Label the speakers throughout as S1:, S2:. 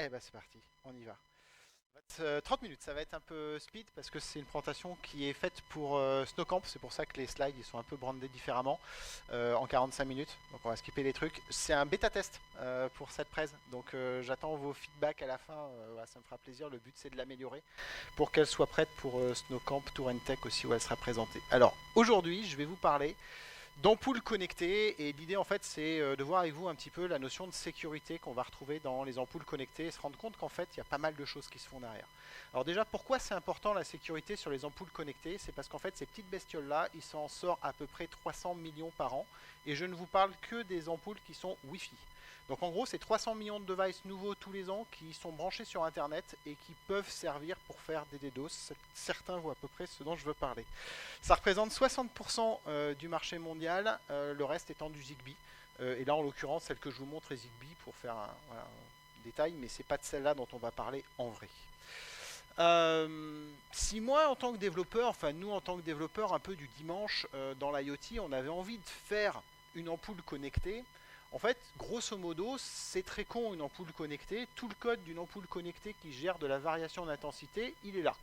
S1: Eh ben c'est parti, on y va. 30 minutes, ça va être un peu speed parce que c'est une présentation qui est faite pour Snowcamp, c'est pour ça que les slides ils sont un peu brandés différemment en 45 minutes, donc on va skipper les trucs. C'est un bêta test pour cette presse, donc j'attends vos feedbacks à la fin, voilà, ça me fera plaisir, le but c'est de l'améliorer pour qu'elle soit prête pour Snowcamp Tour Tech aussi où elle sera présentée. Alors aujourd'hui je vais vous parler d'ampoules connectées et l'idée en fait c'est de voir avec vous un petit peu la notion de sécurité qu'on va retrouver dans les ampoules connectées et se rendre compte qu'en fait il y a pas mal de choses qui se font derrière. Alors déjà pourquoi c'est important la sécurité sur les ampoules connectées? C'est parce qu'en fait ces petites bestioles là il s'en sort à peu près 300 millions par an et je ne vous parle que des ampoules qui sont Wi-Fi. Donc en gros, c'est 300 millions de devices nouveaux tous les ans qui sont branchés sur Internet et qui peuvent servir pour faire des DDoS. Certains voient à peu près ce dont je veux parler. Ça représente 60% du marché mondial, le reste étant du Zigbee. Et là, en l'occurrence, celle que je vous montre est Zigbee pour faire voilà, un détail, mais c'est pas de celle-là dont on va parler en vrai. Si moi, en tant que développeur, enfin nous en tant que développeurs un peu du dimanche dans l'IoT, on avait envie de faire une ampoule connectée, en fait, grosso modo, c'est très con une ampoule connectée. Tout le code d'une ampoule connectée qui gère de la variation d'intensité, il est là.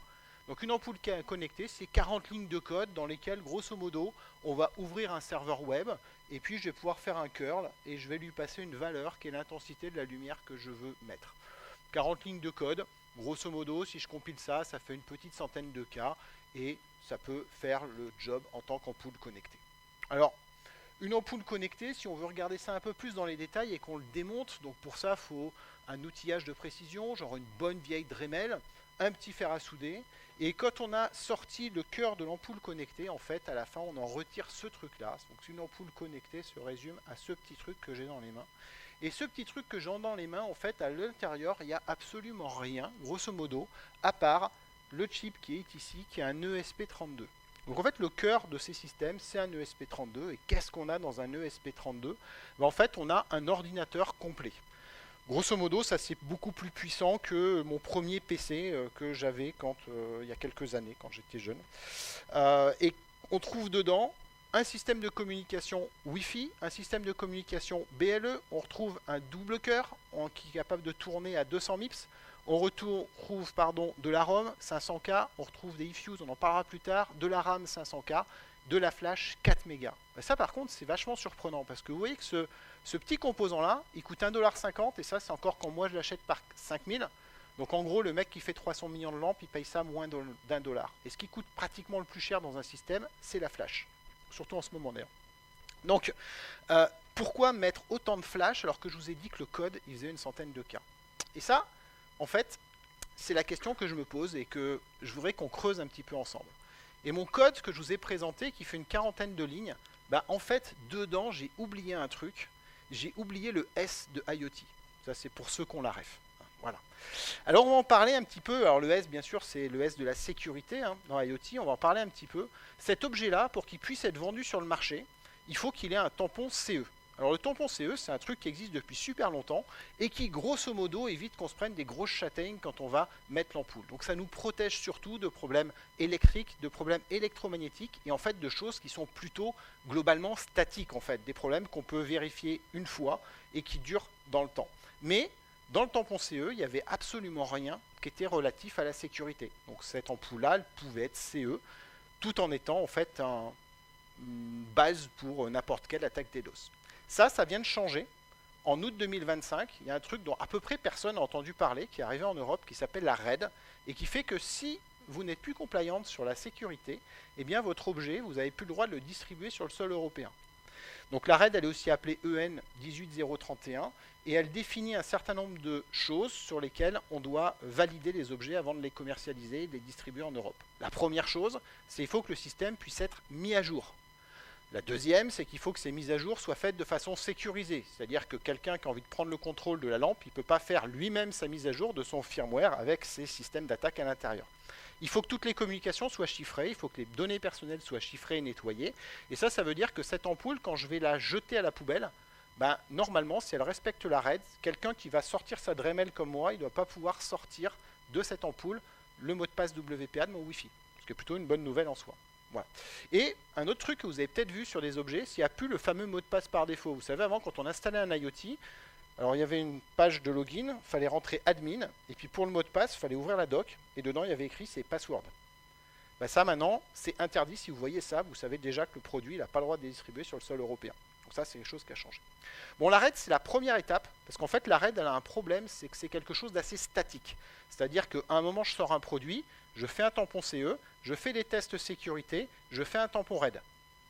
S1: Donc une ampoule connectée, c'est 40 lignes de code dans lesquelles, grosso modo, on va ouvrir un serveur web, et puis je vais pouvoir faire un curl, et je vais lui passer une valeur qui est l'intensité de la lumière que je veux mettre. 40 lignes de code, grosso modo, si je compile ça, ça fait une petite centaine de cas, et ça peut faire le job en tant qu'ampoule connectée. Alors, une ampoule connectée, si on veut regarder ça un peu plus dans les détails et qu'on le démonte, donc pour ça, il faut un outillage de précision, genre une bonne vieille Dremel, un petit fer à souder, et quand on a sorti le cœur de l'ampoule connectée, en fait, à la fin, on en retire ce truc-là. Donc une ampoule connectée se résume à ce petit truc que j'ai dans les mains. Et ce petit truc que j'ai dans les mains, en fait, à l'intérieur, il n'y a absolument rien, grosso modo, à part le chip qui est ici, qui est un ESP32. Donc en fait, le cœur de ces systèmes, c'est un ESP32. Et qu'est-ce qu'on a dans un ESP32? En fait, on a un ordinateur complet. Grosso modo, ça c'est beaucoup plus puissant que mon premier PC que j'avais il y a quelques années, quand j'étais jeune. Et on trouve dedans un système de communication Wi-Fi, un système de communication BLE, on retrouve un double cœur qui est capable de tourner à 200 MIPS, on retrouve de la ROM 500K, on retrouve des eFuse, on en parlera plus tard, de la RAM 500K, de la flash 4 mégas. Ça par contre c'est vachement surprenant parce que vous voyez que ce petit composant là, il coûte 1,50$ et ça c'est encore quand moi je l'achète par 5000. Donc en gros le mec qui fait 300 millions de lampes il paye ça moins d'1$. Et ce qui coûte pratiquement le plus cher dans un système c'est la flash. Surtout en ce moment d'ailleurs. Donc pourquoi mettre autant de flash alors que je vous ai dit que le code il faisait une centaine de cas? Et ça en fait c'est la question que je me pose et que je voudrais qu'on creuse un petit peu ensemble. Et mon code que je vous ai présenté, qui fait une quarantaine de lignes, bah en fait, dedans, j'ai oublié un truc. J'ai oublié le S de IoT. Ça, c'est pour ceux qui ont la ref. Voilà. Alors, on va en parler un petit peu. Alors, le S, bien sûr, c'est le S de la sécurité dans IoT. On va en parler un petit peu. Cet objet-là, pour qu'il puisse être vendu sur le marché, il faut qu'il ait un tampon CE. Alors le tampon CE, c'est un truc qui existe depuis super longtemps et qui, grosso modo, évite qu'on se prenne des grosses châtaignes quand on va mettre l'ampoule. Donc ça nous protège surtout de problèmes électriques, de problèmes électromagnétiques et en fait de choses qui sont plutôt globalement statiques en fait, des problèmes qu'on peut vérifier une fois et qui durent dans le temps. Mais dans le tampon CE, il n'y avait absolument rien qui était relatif à la sécurité. Donc cette ampoule-là, elle pouvait être CE tout en étant en fait une base pour n'importe quelle attaque DDoS. Ça vient de changer. En août 2025, il y a un truc dont à peu près personne n'a entendu parler, qui est arrivé en Europe, qui s'appelle la RAID, et qui fait que si vous n'êtes plus compliant sur la sécurité, eh bien votre objet, vous n'avez plus le droit de le distribuer sur le sol européen. Donc la RAID, elle est aussi appelée EN 18031, et elle définit un certain nombre de choses sur lesquelles on doit valider les objets avant de les commercialiser et de les distribuer en Europe. La première chose, c'est qu'il faut que le système puisse être mis à jour. La deuxième, c'est qu'il faut que ces mises à jour soient faites de façon sécurisée. C'est-à-dire que quelqu'un qui a envie de prendre le contrôle de la lampe, il ne peut pas faire lui-même sa mise à jour de son firmware avec ses systèmes d'attaque à l'intérieur. Il faut que toutes les communications soient chiffrées, il faut que les données personnelles soient chiffrées et nettoyées. Et ça veut dire que cette ampoule, quand je vais la jeter à la poubelle, normalement, si elle respecte la RAID, quelqu'un qui va sortir sa Dremel comme moi, il ne doit pas pouvoir sortir de cette ampoule le mot de passe WPA de mon Wi-Fi. Ce qui est plutôt une bonne nouvelle en soi. Voilà. Et un autre truc que vous avez peut-être vu sur des objets, s'il n'y a plus le fameux mot de passe par défaut. Vous savez, avant, quand on installait un IoT, Alors il y avait une page de login, il fallait rentrer admin, et puis pour le mot de passe, il fallait ouvrir la doc, et dedans il y avait écrit c'est password. Bah ça maintenant, c'est interdit. Si vous voyez ça, vous savez déjà que le produit n'a pas le droit de les distribuer sur le sol européen. Donc ça, c'est quelque chose qui a changé. Bon, la RAID, c'est la première étape, parce qu'en fait, la RAID, elle a un problème, c'est que c'est quelque chose d'assez statique. C'est-à-dire qu'à un moment, je sors un produit, je fais un tampon CE, je fais des tests sécurité, je fais un tampon RAID.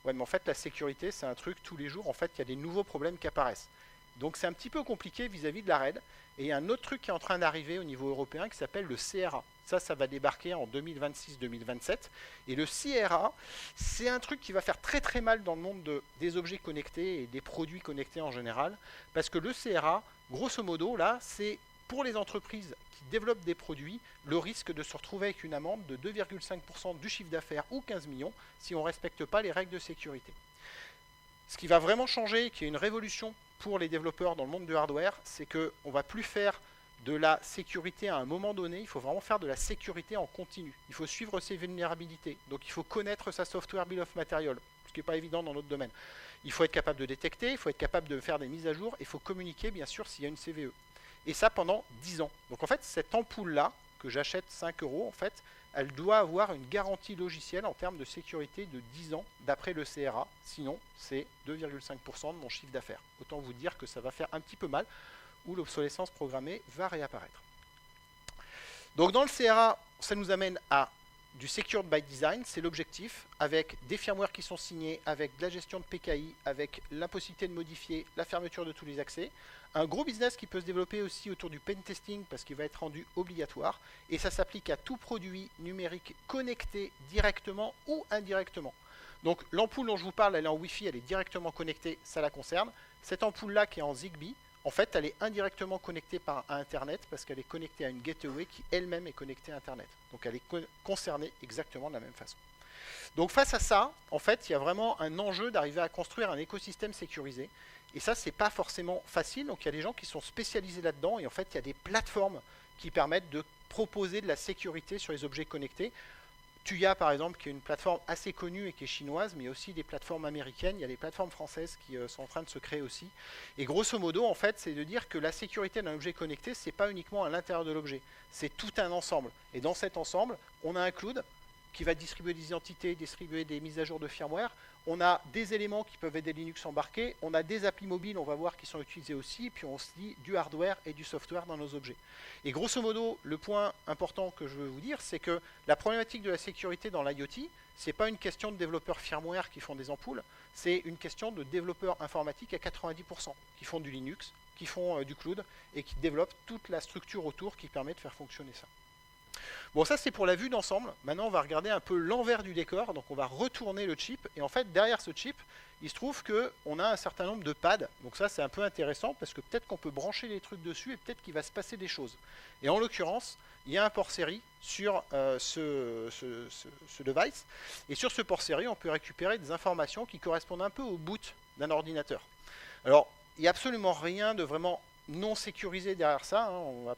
S1: Ouais, mais en fait, la sécurité, c'est un truc, tous les jours, en fait, il y a des nouveaux problèmes qui apparaissent. Donc c'est un petit peu compliqué vis-à-vis de la RAID. Et il y a un autre truc qui est en train d'arriver au niveau européen qui s'appelle le CRA. Ça va débarquer en 2026-2027. Et le CRA, c'est un truc qui va faire très très mal dans le monde des objets connectés et des produits connectés en général. Parce que le CRA, grosso modo, là, c'est pour les entreprises qui développent des produits, le risque de se retrouver avec une amende de 2,5% du chiffre d'affaires ou 15 millions si on ne respecte pas les règles de sécurité. Ce qui va vraiment changer, qui est une révolution pour les développeurs dans le monde du hardware, c'est qu'on ne va plus faire de la sécurité à un moment donné, il faut vraiment faire de la sécurité en continu. Il faut suivre ses vulnérabilités, donc il faut connaître sa software bill of material, ce qui n'est pas évident dans notre domaine. Il faut être capable de détecter, il faut être capable de faire des mises à jour, et il faut communiquer bien sûr s'il y a une CVE. Et ça pendant 10 ans. Donc en fait, cette ampoule-là, que j'achète 5 €, en fait, elle doit avoir une garantie logicielle en termes de sécurité de 10 ans d'après le CRA. Sinon, c'est 2,5% de mon chiffre d'affaires. Autant vous dire que ça va faire un petit peu mal, où l'obsolescence programmée va réapparaître. Donc dans le CRA, ça nous amène à du Secured by Design, c'est l'objectif, avec des firmwares qui sont signés, avec de la gestion de PKI, avec l'impossibilité de modifier, la fermeture de tous les accès. Un gros business qui peut se développer aussi autour du pen testing parce qu'il va être rendu obligatoire. Et ça s'applique à tout produit numérique connecté directement ou indirectement. Donc l'ampoule dont je vous parle, elle est en Wi-Fi, elle est directement connectée, ça la concerne. Cette ampoule-là qui est en Zigbee, en fait, elle est indirectement connectée à Internet parce qu'elle est connectée à une gateway qui elle-même est connectée à Internet. Donc elle est concernée exactement de la même façon. Donc face à ça, en fait, il y a vraiment un enjeu d'arriver à construire un écosystème sécurisé. Et ça, c'est pas forcément facile. Donc il y a des gens qui sont spécialisés là-dedans. Et en fait, il y a des plateformes qui permettent de proposer de la sécurité sur les objets connectés. Tuya, par exemple, qui est une plateforme assez connue et qui est chinoise, mais il y a aussi des plateformes américaines, il y a des plateformes françaises qui sont en train de se créer aussi. Et grosso modo, en fait, c'est de dire que la sécurité d'un objet connecté, c'est pas uniquement à l'intérieur de l'objet, c'est tout un ensemble. Et dans cet ensemble, on a un cloud qui va distribuer des identités, distribuer des mises à jour de firmware. On a des éléments qui peuvent être des Linux embarqués, on a des applis mobiles, on va voir, qui sont utilisés aussi, et puis on se dit du hardware et du software dans nos objets. Et grosso modo, le point important que je veux vous dire, c'est que la problématique de la sécurité dans l'IoT, c'est pas une question de développeurs firmware qui font des ampoules, c'est une question de développeurs informatiques à 90%, qui font du Linux, qui font du cloud, et qui développent toute la structure autour qui permet de faire fonctionner ça. Bon, ça c'est pour la vue d'ensemble. Maintenant, on va regarder un peu l'envers du décor. Donc, on va retourner le chip. Et en fait, derrière ce chip, il se trouve qu'on a un certain nombre de pads. Donc ça, c'est un peu intéressant parce que peut-être qu'on peut brancher les trucs dessus et peut-être qu'il va se passer des choses. Et en l'occurrence, il y a un port série sur ce device. Et sur ce port série, on peut récupérer des informations qui correspondent un peu au boot d'un ordinateur. Alors, il n'y a absolument rien de vraiment non sécurisé derrière ça. On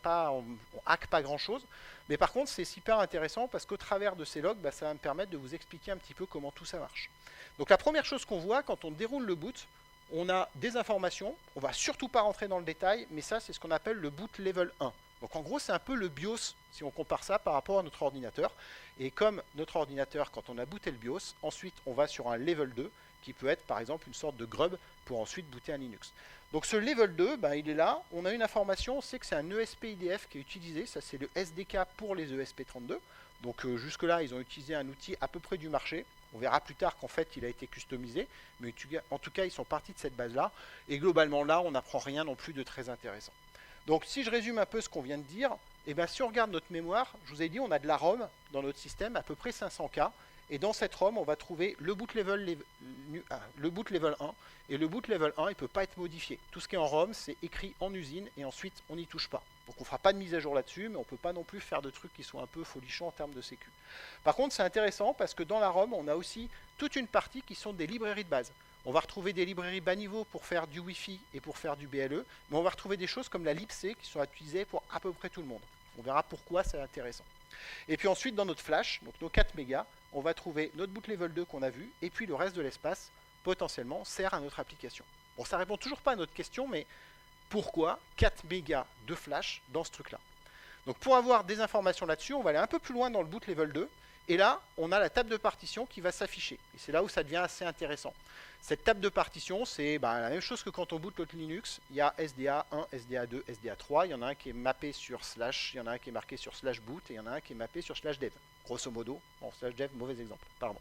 S1: hack pas grand-chose. Mais par contre, c'est super intéressant parce qu'au travers de ces logs, ça va me permettre de vous expliquer un petit peu comment tout ça marche. Donc la première chose qu'on voit quand on déroule le boot, on a des informations. On ne va surtout pas rentrer dans le détail, mais ça, c'est ce qu'on appelle le boot level 1. Donc en gros, c'est un peu le BIOS, si on compare ça par rapport à notre ordinateur. Et comme notre ordinateur, quand on a booté le BIOS, ensuite on va sur un level 2, qui peut être par exemple une sorte de grub pour ensuite booter un Linux. Donc ce level 2, il est là, on a une information, on sait que c'est un ESP-IDF qui est utilisé, ça c'est le SDK pour les ESP32. Donc jusque-là, ils ont utilisé un outil à peu près du marché. On verra plus tard qu'en fait, il a été customisé, mais en tout cas, ils sont partis de cette base-là. Et globalement, là, on n'apprend rien non plus de très intéressant. Donc si je résume un peu ce qu'on vient de dire, si on regarde notre mémoire, je vous ai dit, on a de la ROM dans notre système, à peu près 500K. Et dans cette ROM, on va trouver le boot level 1. Et le boot level 1, il ne peut pas être modifié. Tout ce qui est en ROM, c'est écrit en usine et ensuite, on n'y touche pas. Donc on ne fera pas de mise à jour là-dessus, mais on ne peut pas non plus faire de trucs qui sont un peu folichons en termes de sécu. Par contre, c'est intéressant parce que dans la ROM, on a aussi toute une partie qui sont des librairies de base. On va retrouver des librairies bas niveau pour faire du Wi-Fi et pour faire du BLE, mais on va retrouver des choses comme la libc qui sont utilisées pour à peu près tout le monde. On verra pourquoi c'est intéressant. Et puis ensuite, dans notre flash, donc nos 4 mégas, on va trouver notre boot level 2 qu'on a vu, et puis le reste de l'espace, potentiellement, sert à notre application. Bon, ça répond toujours pas à notre question, mais pourquoi 4 mégas de flash dans ce truc-là. Donc pour avoir des informations là-dessus, on va aller un peu plus loin dans le boot level 2. Et là, on a la table de partition qui va s'afficher. Et c'est là où ça devient assez intéressant. Cette table de partition, c'est la même chose que quand on boot l'autre Linux. Il y a SDA 1, SDA 2, SDA 3. Il y en a un qui est mappé sur slash, il y en a un qui est marqué sur slash boot, et il y en a un qui est mappé sur slash dev. Grosso modo, bon, slash dev, mauvais exemple, pardon.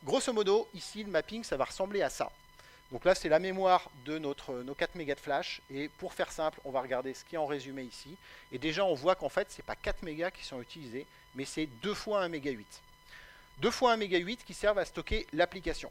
S1: Grosso modo, ici, le mapping, ça va ressembler à ça. Donc là, c'est la mémoire de nos 4 mégas de flash. Et pour faire simple, on va regarder ce qui est en résumé ici. Et déjà, on voit qu'en fait, ce n'est pas 4 mégas qui sont utilisés, mais c'est 2 fois 1 méga 8. 2 fois 1 méga 8 qui servent à stocker l'application.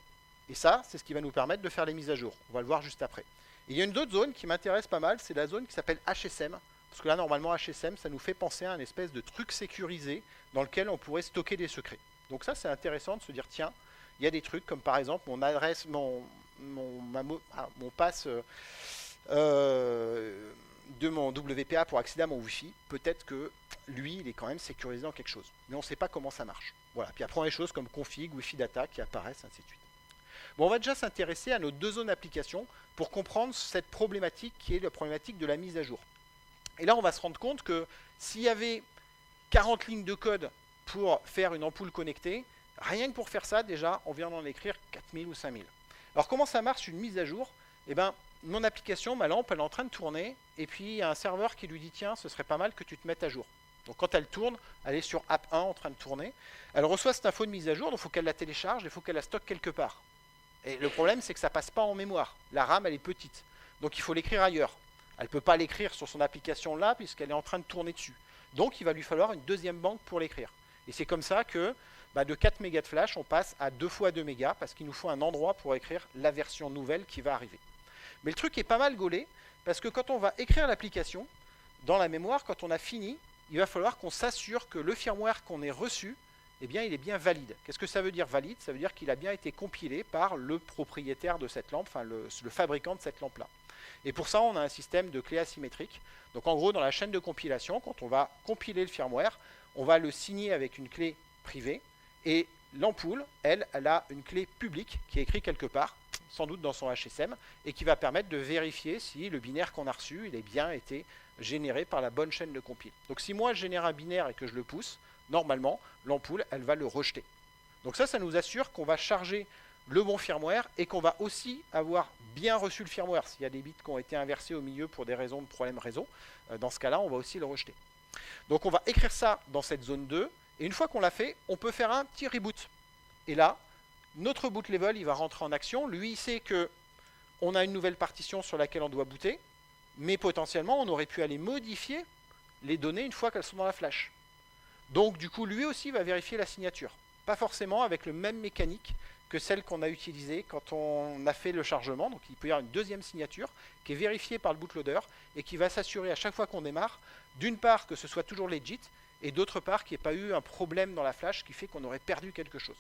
S1: Et ça, c'est ce qui va nous permettre de faire les mises à jour. On va le voir juste après. Et il y a une autre zone qui m'intéresse pas mal, c'est la zone qui s'appelle HSM. Parce que là, normalement, HSM, ça nous fait penser à un espèce de truc sécurisé dans lequel on pourrait stocker des secrets. Donc ça, c'est intéressant de se dire, tiens, il y a des trucs comme par exemple mon adresse, mon pass de mon WPA pour accéder à mon Wi-Fi, peut-être que lui, il est quand même sécurisé dans quelque chose. Mais on ne sait pas comment ça marche. Voilà. Puis après, on a des choses comme config, Wi-Fi data qui apparaissent, ainsi de suite. Bon, on va déjà s'intéresser à nos deux zones d'application pour comprendre cette problématique qui est la problématique de la mise à jour. Et là, on va se rendre compte que s'il y avait 40 lignes de code pour faire une ampoule connectée, rien que pour faire ça, déjà, on vient d'en écrire 4000 ou 5000. Alors, comment ça marche une mise à jour? Eh bien, mon application, ma lampe, elle est en train de tourner, et puis il y a un serveur qui lui dit, tiens, ce serait pas mal que tu te mettes à jour. Donc quand elle tourne, elle est sur app 1 en train de tourner, elle reçoit cette info de mise à jour, donc il faut qu'elle la télécharge, il faut qu'elle la stocke quelque part. Et le problème, c'est que ça passe pas en mémoire. La RAM, elle est petite, donc il faut l'écrire ailleurs. Elle ne peut pas l'écrire sur son application là, puisqu'elle est en train de tourner dessus. Donc il va lui falloir une deuxième banque pour l'écrire. Et c'est comme ça que de 4 mégas de flash, on passe à 2 fois 2 mégas, parce qu'il nous faut un endroit pour écrire la version nouvelle qui va arriver. Mais le truc est pas mal gaulé, parce que quand on va écrire l'application, dans la mémoire, quand on a fini, il va falloir qu'on s'assure que le firmware qu'on ait reçu, eh bien, il est bien valide. Qu'est-ce que ça veut dire valide? Ça veut dire qu'il a bien été compilé par le propriétaire de cette lampe, enfin le fabricant de cette lampe-là. Et pour ça, on a un système de clé asymétrique. Donc en gros, dans la chaîne de compilation, quand on va compiler le firmware, on va le signer avec une clé privée, et l'ampoule, elle a une clé publique qui est écrite quelque part, sans doute dans son HSM, et qui va permettre de vérifier si le binaire qu'on a reçu, il a bien été généré par la bonne chaîne de compile. Donc si moi je génère un binaire et que je le pousse, normalement, l'ampoule, elle va le rejeter. Donc ça nous assure qu'on va charger le bon firmware et qu'on va aussi avoir bien reçu le firmware. S'il y a des bits qui ont été inversés au milieu pour des raisons de problème réseau, dans ce cas-là, on va aussi le rejeter. Donc on va écrire ça dans cette zone 2, et une fois qu'on l'a fait, on peut faire un petit reboot. Et là, notre boot level, il va rentrer en action. Lui, il sait qu'on a une nouvelle partition sur laquelle on doit booter, mais potentiellement, on aurait pu aller modifier les données une fois qu'elles sont dans la flash. Donc, du coup, lui aussi va vérifier la signature. Pas forcément avec le même mécanique que celle qu'on a utilisée quand on a fait le chargement. Donc, il peut y avoir une deuxième signature qui est vérifiée par le bootloader et qui va s'assurer à chaque fois qu'on démarre, d'une part, que ce soit toujours legit, et d'autre part, qu'il n'y ait pas eu un problème dans la flash qui fait qu'on aurait perdu quelque chose.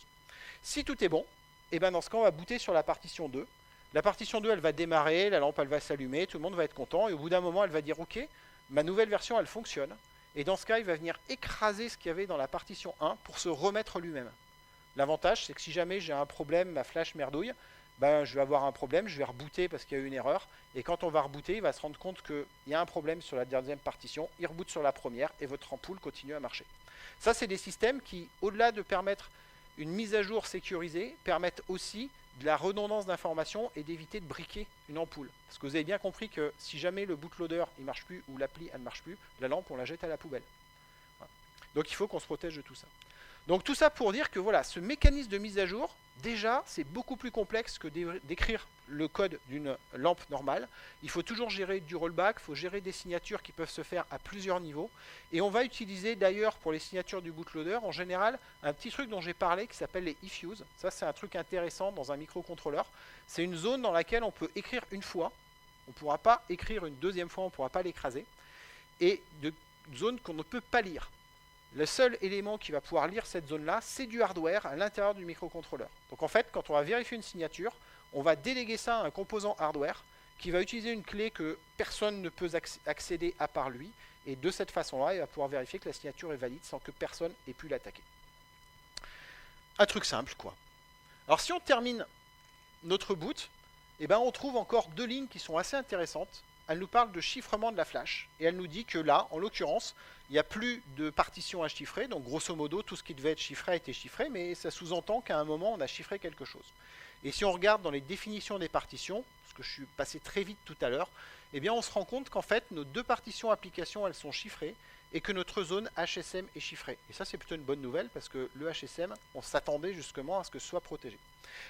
S1: Si tout est bon, et dans ce cas, on va booter sur la partition 2. La partition 2, elle va démarrer, la lampe, elle va s'allumer, tout le monde va être content, et au bout d'un moment, elle va dire « Ok, ma nouvelle version, elle fonctionne ». Et dans ce cas, il va venir écraser ce qu'il y avait dans la partition 1 pour se remettre lui-même. L'avantage, c'est que si jamais j'ai un problème, ma flash merdouille, je vais avoir un problème, je vais rebooter parce qu'il y a eu une erreur. Et quand on va rebooter, il va se rendre compte qu'il y a un problème sur la deuxième partition, il reboot sur la première et votre ampoule continue à marcher. Ça, c'est des systèmes qui, au-delà de permettre une mise à jour sécurisée, permettent aussi de la redondance d'informations et d'éviter de briquer une ampoule. Parce que vous avez bien compris que si jamais le bootloader ne marche plus ou l'appli elle ne marche plus, la lampe on la jette à la poubelle. Voilà. Donc il faut qu'on se protège de tout ça. Donc tout ça pour dire que voilà, ce mécanisme de mise à jour, déjà c'est beaucoup plus complexe que d'écrire le code d'une lampe normale. Il faut toujours gérer du rollback, il faut gérer des signatures qui peuvent se faire à plusieurs niveaux. Et on va utiliser d'ailleurs pour les signatures du bootloader, en général, un petit truc dont j'ai parlé qui s'appelle les ifuse. Ça c'est un truc intéressant dans un microcontrôleur. C'est une zone dans laquelle on peut écrire une fois. On ne pourra pas écrire une deuxième fois, on ne pourra pas l'écraser. Et de zone qu'on ne peut pas lire. Le seul élément qui va pouvoir lire cette zone-là, c'est du hardware à l'intérieur du microcontrôleur. Donc en fait, quand on va vérifier une signature, on va déléguer ça à un composant hardware qui va utiliser une clé que personne ne peut accéder à part lui. Et de cette façon-là, il va pouvoir vérifier que la signature est valide sans que personne ait pu l'attaquer. Un truc simple, quoi. Alors si on termine notre boot, on trouve encore deux lignes qui sont assez intéressantes. elle nous parle de chiffrement de la flash. Et elle nous dit que là, en l'occurrence, il n'y a plus de partition à chiffrer. Donc grosso modo, tout ce qui devait être chiffré a été chiffré, mais ça sous-entend qu'à un moment, on a chiffré quelque chose. Et si on regarde dans les définitions des partitions, parce que je suis passé très vite tout à l'heure, eh bien on se rend compte qu'en fait, nos deux partitions applications, elles sont chiffrées, et que notre zone HSM est chiffrée. Et ça, c'est plutôt une bonne nouvelle, parce que le HSM, on s'attendait justement à ce que ce soit protégé.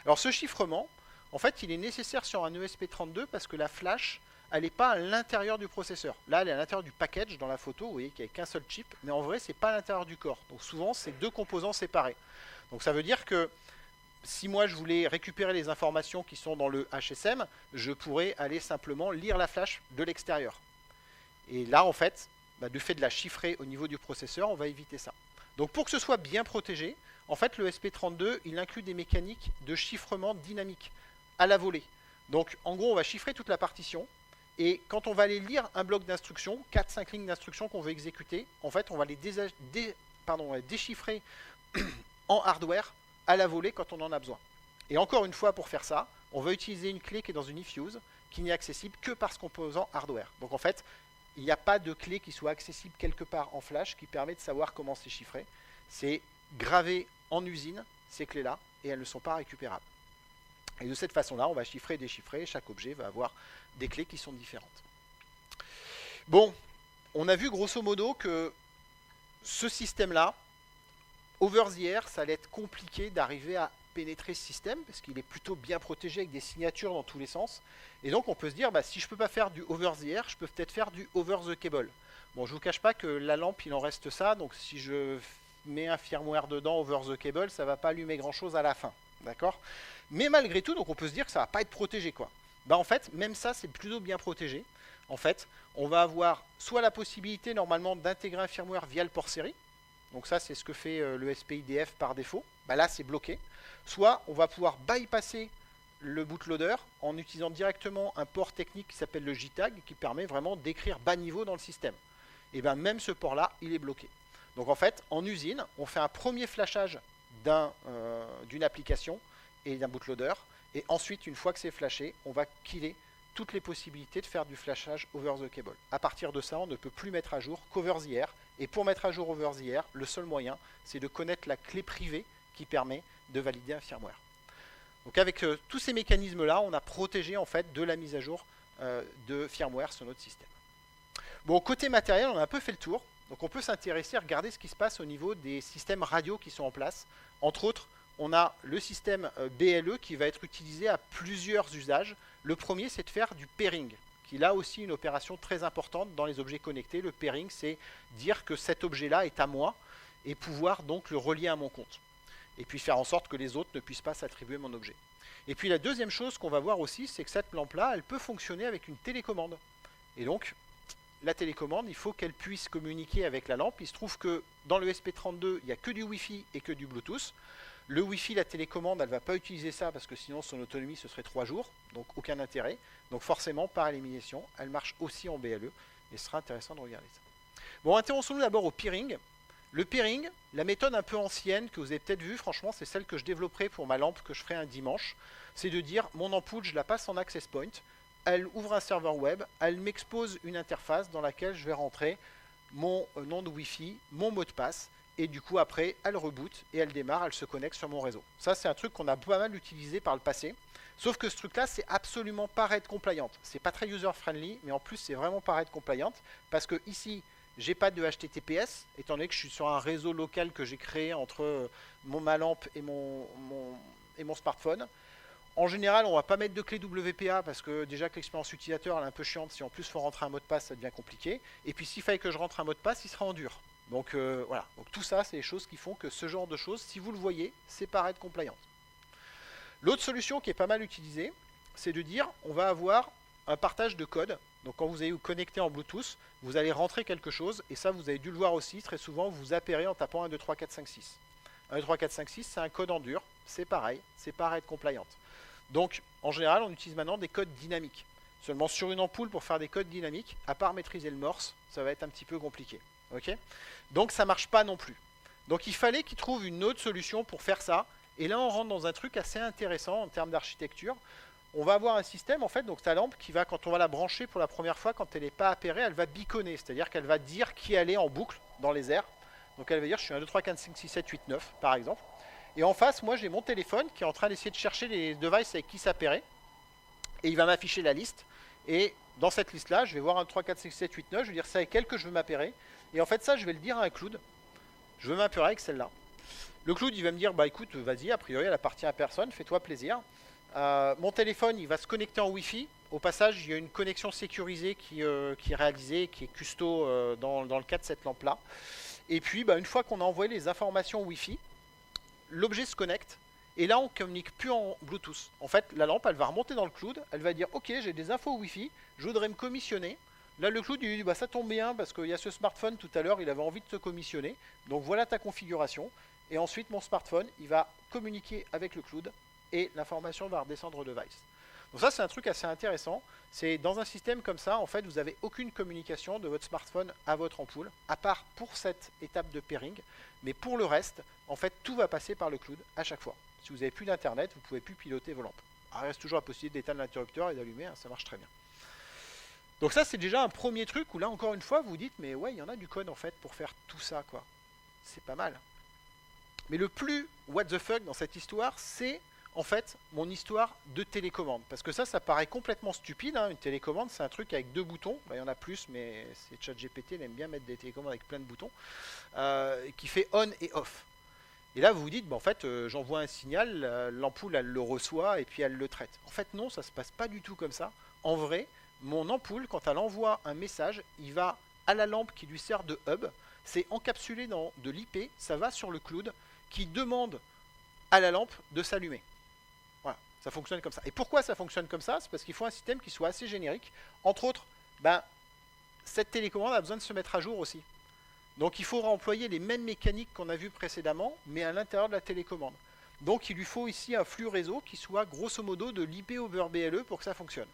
S1: Alors ce chiffrement, en fait, il est nécessaire sur un ESP32 parce que la flash, elle n'est pas à l'intérieur du processeur. Là, elle est à l'intérieur du package dans la photo, vous voyez qu'il n'y a qu'un seul chip, mais en vrai, c'est pas à l'intérieur du corps. Donc souvent, c'est deux composants séparés. Donc ça veut dire que si moi je voulais récupérer les informations qui sont dans le HSM, je pourrais aller simplement lire la flash de l'extérieur. Et là, en fait, du fait de la chiffrer au niveau du processeur, on va éviter ça. Donc pour que ce soit bien protégé, en fait, le ESP32, il inclut des mécaniques de chiffrement dynamique à la volée. Donc en gros, on va chiffrer toute la partition, et quand on va aller lire un bloc d'instructions, 4-5 lignes d'instructions qu'on veut exécuter, en fait, on va les déchiffrer en hardware à la volée quand on en a besoin. Et encore une fois, pour faire ça, on va utiliser une clé qui est dans une eFuse, qui n'est accessible que par ce composant hardware. Donc en fait, il n'y a pas de clé qui soit accessible quelque part en flash qui permet de savoir comment c'est chiffré. C'est gravé en usine, ces clés-là, et elles ne sont pas récupérables. Et de cette façon-là, on va chiffrer et déchiffrer, chaque objet va avoir des clés qui sont différentes. Bon, on a vu grosso modo que ce système-là, over the air, ça allait être compliqué d'arriver à pénétrer ce système, parce qu'il est plutôt bien protégé avec des signatures dans tous les sens. Et donc on peut se dire, si je ne peux pas faire du over the air, je peux peut-être faire du over the cable. Bon, je ne vous cache pas que la lampe, il en reste ça, donc si je mets un firmware dedans over the cable, ça ne va pas allumer grand-chose à la fin. D'accord ? Mais malgré tout, donc on peut se dire que ça ne va pas être protégé, quoi. En fait, même ça, c'est plutôt bien protégé. En fait, on va avoir soit la possibilité, normalement, d'intégrer un firmware via le port série. Donc ça, c'est ce que fait le SPIDF par défaut. Là, c'est bloqué. Soit on va pouvoir bypasser le bootloader en utilisant directement un port technique qui s'appelle le JTAG, qui permet vraiment d'écrire bas niveau dans le système. Et bien même ce port-là, il est bloqué. Donc en fait, en usine, on fait un premier flashage d'une application et d'un bootloader. Et ensuite, une fois que c'est flashé, on va killer toutes les possibilités de faire du flashage over the cable. À partir de ça, on ne peut plus mettre à jour qu'over the air. Et pour mettre à jour over the air, le seul moyen, c'est de connaître la clé privée qui permet de valider un firmware. Donc avec tous ces mécanismes-là, on a protégé en fait de la mise à jour de firmware sur notre système. Bon, côté matériel, on a un peu fait le tour. Donc on peut s'intéresser à regarder ce qui se passe au niveau des systèmes radio qui sont en place. Entre autres, on a le système BLE qui va être utilisé à plusieurs usages. Le premier, c'est de faire du pairing, qui est là aussi une opération très importante dans les objets connectés. Le pairing, c'est dire que cet objet-là est à moi et pouvoir donc le relier à mon compte. Et puis faire en sorte que les autres ne puissent pas s'attribuer mon objet. Et puis la deuxième chose qu'on va voir aussi, c'est que cette lampe-là, elle peut fonctionner avec une télécommande. Et donc, la télécommande, il faut qu'elle puisse communiquer avec la lampe. Il se trouve que dans le SP32, il n'y a que du Wi-Fi et que du Bluetooth. Le Wi-Fi, la télécommande, elle ne va pas utiliser ça parce que sinon son autonomie, ce serait 3 jours. Donc aucun intérêt. Donc forcément, par élimination, elle marche aussi en BLE. Et ce sera intéressant de regarder ça. Bon, intéressons-nous d'abord au pairing. Le pairing, la méthode un peu ancienne que vous avez peut-être vue, franchement, c'est celle que je développerai pour ma lampe que je ferai un dimanche. C'est de dire, mon ampoule, je la passe en access point. Elle ouvre un serveur web, elle m'expose une interface dans laquelle je vais rentrer mon nom de Wi-Fi, mon mot de passe, et du coup après elle reboot et elle démarre, elle se connecte sur mon réseau. Ça c'est un truc qu'on a pas mal utilisé par le passé, sauf que ce truc là c'est absolument pas RED compliant. C'est pas très user friendly, mais en plus c'est vraiment pas RED compliant, parce que ici j'ai pas de HTTPS, étant donné que je suis sur un réseau local que j'ai créé entre ma lampe et mon smartphone. En général, on va pas mettre de clé WPA parce que déjà que l'expérience utilisateur elle est un peu chiante. Si en plus il faut rentrer un mot de passe, ça devient compliqué. Et puis s'il fallait que je rentre un mot de passe, il sera en dur. Donc voilà. Donc tout ça, c'est les choses qui font que ce genre de choses, si vous le voyez, c'est pas RED compliant. L'autre solution qui est pas mal utilisée, c'est de dire on va avoir un partage de code. Donc quand vous allez vous connecter en Bluetooth, vous allez rentrer quelque chose. Et ça, vous avez dû le voir aussi. Très souvent, vous appérez en tapant 1, 2, 3, 4, 5, 6. 1, 2, 3, 4, 5, 6, c'est un code en dur. C'est pareil. C'est pas RED compliant. Donc, en général, on utilise maintenant des codes dynamiques. Seulement sur une ampoule, pour faire des codes dynamiques, à part maîtriser le morse, ça va être un petit peu compliqué. Okay, donc, ça ne marche pas non plus. Donc, il fallait qu'ils trouvent une autre solution pour faire ça. Et là, on rentre dans un truc assez intéressant en termes d'architecture. on va avoir un système, en fait, donc ta lampe qui va, quand on va la brancher pour la première fois, quand elle n'est pas appairée, elle va biconner, c'est-à-dire qu'elle va dire qui elle est en boucle dans les airs. Donc elle va dire je suis 1, 2, 3, 4, 5, 6, 7, 8, 9 par exemple. Et en face, moi j'ai mon téléphone qui est en train d'essayer de chercher les devices avec qui s'appairait. Et il va m'afficher la liste. Et dans cette liste-là, je vais voir 1, 2, 3, 4, 5, 6, 7, 8, 9. Je vais dire c'est avec elle que je veux m'appairer. Et en fait ça, je vais le dire à un cloud. Je veux m'appairer avec celle-là. Le cloud, il va me dire, bah écoute, vas-y, a priori, elle appartient à personne, fais-toi plaisir. Mon téléphone, il va se connecter en Wi-Fi. Au passage, il y a une connexion sécurisée qui est réalisée, qui est custo dans le cas de cette lampe-là. Et puis, bah, une fois qu'on a envoyé les informations Wi-Fi, l'objet se connecte. Et là, on ne communique plus en Bluetooth. En fait, la lampe, elle va remonter dans le cloud. Elle va dire, ok, j'ai des infos Wi-Fi, je voudrais me commissionner. Là, le cloud, il dit, bah, ça tombe bien, parce qu'il y a ce smartphone, tout à l'heure, il avait envie de se commissionner. Donc voilà ta configuration. Et ensuite, mon smartphone, il va communiquer avec le cloud et l'information va redescendre au device. Donc ça, c'est un truc assez intéressant. C'est dans un système comme ça, en fait, vous n'avez aucune communication de votre smartphone à votre ampoule, à part pour cette étape de pairing. Mais pour le reste, en fait, tout va passer par le cloud à chaque fois. Si vous n'avez plus d'internet, vous ne pouvez plus piloter vos lampes. Alors, il reste toujours la possibilité d'éteindre l'interrupteur et d'allumer, hein, ça marche très bien. Donc ça, c'est déjà un premier truc où là, encore une fois, vous dites, mais ouais, il y en a du code en fait pour faire tout ça, quoi. C'est pas mal. Mais le plus what the fuck dans cette histoire, c'est en fait mon histoire de télécommande. Parce que ça paraît complètement stupide, hein. Une télécommande, c'est un truc avec 2 boutons. Bah, il y en a plus, mais c'est ChatGPT, il aime bien mettre des télécommandes avec plein de boutons. Qui fait on et off. Et là, vous vous dites, bah, en fait, j'envoie un signal, l'ampoule, elle le reçoit et puis elle le traite. En fait, non, ça se passe pas du tout comme ça. En vrai, mon ampoule, quand elle envoie un message, il va à la lampe qui lui sert de hub. C'est encapsulé dans de l'IP, ça va sur le cloud, qui demande à la lampe de s'allumer. Voilà, ça fonctionne comme ça. Et pourquoi ça fonctionne comme ça? C'est parce qu'il faut un système qui soit assez générique. Entre autres, ben, cette télécommande a besoin de se mettre à jour aussi. Donc il faut employer les mêmes mécaniques qu'on a vues précédemment, mais à l'intérieur de la télécommande. Donc il lui faut ici un flux réseau qui soit grosso modo de l'IP over BLE pour que ça fonctionne.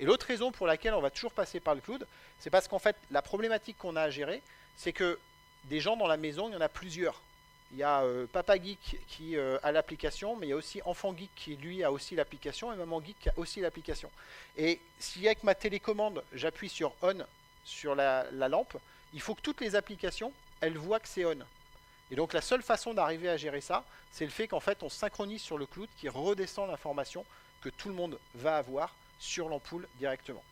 S1: Et l'autre raison pour laquelle on va toujours passer par le cloud, c'est parce qu'en fait, la problématique qu'on a à gérer, c'est que des gens dans la maison, il y en a plusieurs. Il y a Papa Geek qui a l'application, mais il y a aussi Enfant Geek qui lui a aussi l'application, et Maman Geek qui a aussi l'application. Et si avec ma télécommande, j'appuie sur On sur la lampe, il faut que toutes les applications, elles voient que c'est On. Et donc la seule façon d'arriver à gérer ça, c'est le fait qu'en fait on synchronise sur le cloud qui redescend l'information que tout le monde va avoir sur l'ampoule directement.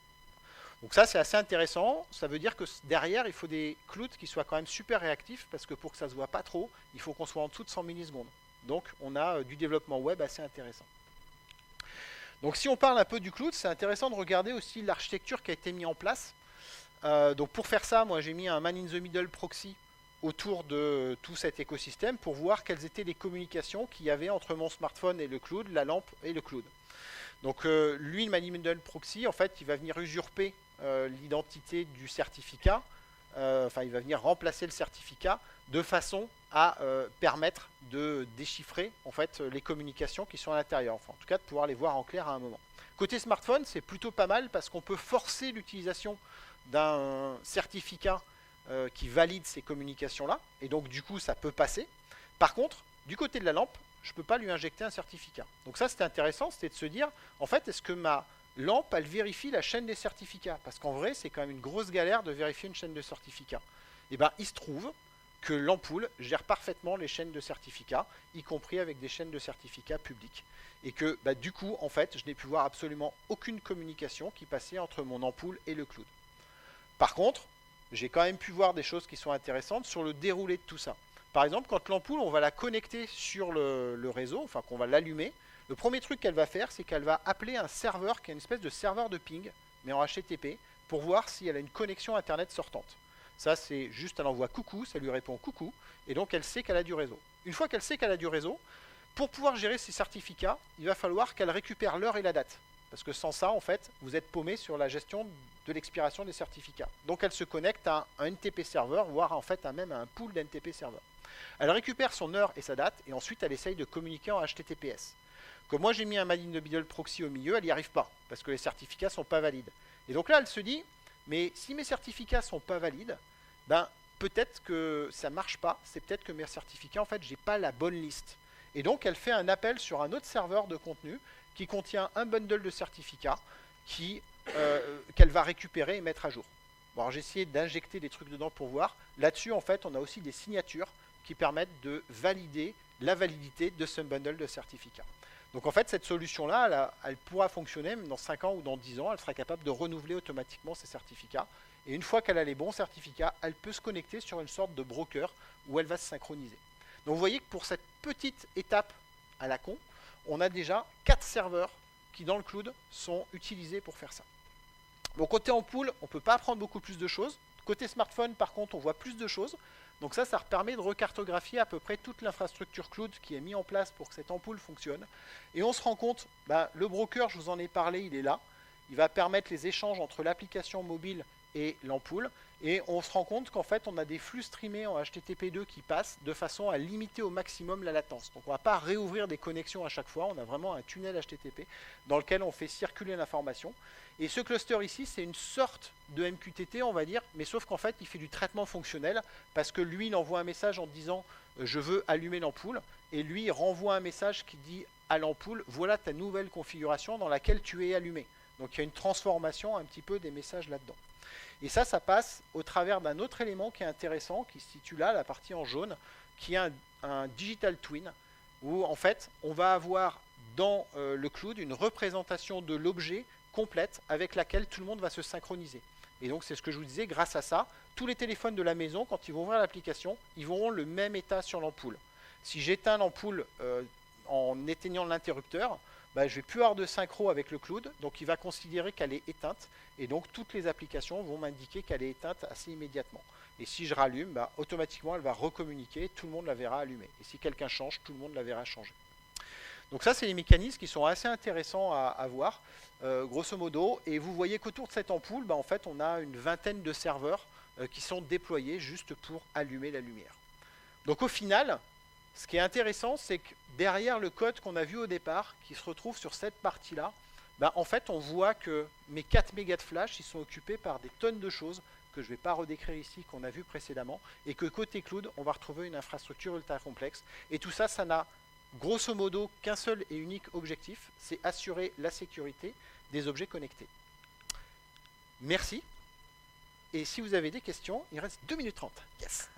S1: Donc ça c'est assez intéressant, ça veut dire que derrière il faut des clouds qui soient quand même super réactifs parce que pour que ça se voit pas trop, il faut qu'on soit en dessous de 100 millisecondes. Donc on a du développement web assez intéressant. Donc si on parle un peu du cloud, c'est intéressant de regarder aussi l'architecture qui a été mise en place. Donc pour faire ça, moi j'ai mis un man in the middle proxy autour de tout cet écosystème pour voir quelles étaient les communications qu'il y avait entre mon smartphone et le cloud, la lampe et le cloud. Donc lui, le man in the middle proxy, en fait, il va venir usurper l'identité du certificat, enfin il va venir remplacer le certificat de façon à permettre de déchiffrer en fait les communications qui sont à l'intérieur, enfin en tout cas de pouvoir les voir en clair à un moment. Côté smartphone, c'est plutôt pas mal parce qu'on peut forcer l'utilisation d'un certificat qui valide ces communications-là, et donc du coup ça peut passer. Par contre, du côté de la lampe, je ne peux pas lui injecter un certificat. Donc ça c'était intéressant, c'était de se dire, en fait, est-ce que ma lampe, elle vérifie la chaîne des certificats? Parce qu'en vrai, c'est quand même une grosse galère de vérifier une chaîne de certificats. Et bien, il se trouve que l'ampoule gère parfaitement les chaînes de certificats, y compris avec des chaînes de certificats publiques. Et que, bah, du coup, en fait, je n'ai pu voir absolument aucune communication qui passait entre mon ampoule et le cloud. Par contre, j'ai quand même pu voir des choses qui sont intéressantes sur le déroulé de tout ça. Par exemple, quand l'ampoule, on va la connecter sur le réseau, enfin qu'on va l'allumer, le premier truc qu'elle va faire, c'est qu'elle va appeler un serveur qui est une espèce de serveur de ping, mais en HTTP, pour voir si elle a une connexion Internet sortante. Ça, c'est juste, elle envoie coucou, ça lui répond coucou, et donc elle sait qu'elle a du réseau. Une fois qu'elle sait qu'elle a du réseau, pour pouvoir gérer ses certificats, il va falloir qu'elle récupère l'heure et la date. Parce que sans ça, en fait, vous êtes paumé sur la gestion de l'expiration des certificats. Donc elle se connecte à un NTP serveur, voire en fait même à un pool d'NTP serveur. Elle récupère son heure et sa date, et ensuite elle essaye de communiquer en HTTPS. Comme moi j'ai mis un man in the middle proxy au milieu, elle n'y arrive pas, parce que les certificats ne sont pas valides. Et donc là elle se dit, mais si mes certificats ne sont pas valides, ben peut-être que ça ne marche pas, c'est peut-être que mes certificats, en fait, j'ai pas la bonne liste. Et donc elle fait un appel sur un autre serveur de contenu qui contient un bundle de certificats qu'elle va récupérer et mettre à jour. Bon, alors j'ai essayé d'injecter des trucs dedans pour voir. Là-dessus, en fait, on a aussi des signatures qui permettent de valider la validité de ce bundle de certificats. Donc en fait, cette solution-là, elle pourra fonctionner même dans 5 ans ou dans 10 ans. Elle sera capable de renouveler automatiquement ses certificats. Et une fois qu'elle a les bons certificats, elle peut se connecter sur une sorte de broker où elle va se synchroniser. Donc vous voyez que pour cette petite étape à la con, on a déjà 4 serveurs qui dans le cloud sont utilisés pour faire ça. Bon, côté ampoule, on ne peut pas apprendre beaucoup plus de choses. Côté smartphone, par contre, on voit plus de choses. Donc ça permet de recartographier à peu près toute l'infrastructure cloud qui est mise en place pour que cette ampoule fonctionne. Et on se rend compte, le broker, je vous en ai parlé, il est là. Il va permettre les échanges entre l'application mobile et l'ampoule. Et on se rend compte qu'en fait, on a des flux streamés en HTTP2 qui passent de façon à limiter au maximum la latence. Donc on ne va pas réouvrir des connexions à chaque fois. On a vraiment un tunnel HTTP dans lequel on fait circuler l'information. Et ce cluster ici, c'est une sorte de MQTT, on va dire, mais sauf qu'en fait, il fait du traitement fonctionnel parce que lui, il envoie un message en disant « je veux allumer l'ampoule » et lui, il renvoie un message qui dit à l'ampoule « voilà ta nouvelle configuration dans laquelle tu es allumé ». Donc il y a une transformation un petit peu des messages là-dedans. Et ça passe au travers d'un autre élément qui est intéressant, qui se situe là, la partie en jaune, qui est un digital twin, où en fait, on va avoir dans le cloud une représentation de l'objet complète avec laquelle tout le monde va se synchroniser. Et donc c'est ce que je vous disais, grâce à ça, tous les téléphones de la maison, quand ils vont ouvrir l'application, ils auront le même état sur l'ampoule. Si j'éteins l'ampoule en éteignant l'interrupteur, je ne vais plus avoir de synchro avec le cloud, donc il va considérer qu'elle est éteinte, et donc toutes les applications vont m'indiquer qu'elle est éteinte assez immédiatement. Et si je rallume, automatiquement elle va recommuniquer, tout le monde la verra allumée. Et si quelqu'un change, tout le monde la verra changer. Donc ça, c'est des mécanismes qui sont assez intéressants à voir, grosso modo. Et vous voyez qu'autour de cette ampoule, en fait, on a une vingtaine de serveurs qui sont déployés juste pour allumer la lumière. Donc au final, ce qui est intéressant, c'est que derrière le code qu'on a vu au départ, qui se retrouve sur cette partie-là, en fait, on voit que mes 4 mégas de flash, ils sont occupés par des tonnes de choses que je ne vais pas redécrire ici, qu'on a vu précédemment, et que côté cloud, on va retrouver une infrastructure ultra complexe. Et tout ça, ça n'a grosso modo qu'un seul et unique objectif, c'est assurer la sécurité des objets connectés. Merci. Et si vous avez des questions, il reste 2 minutes 30. Yes.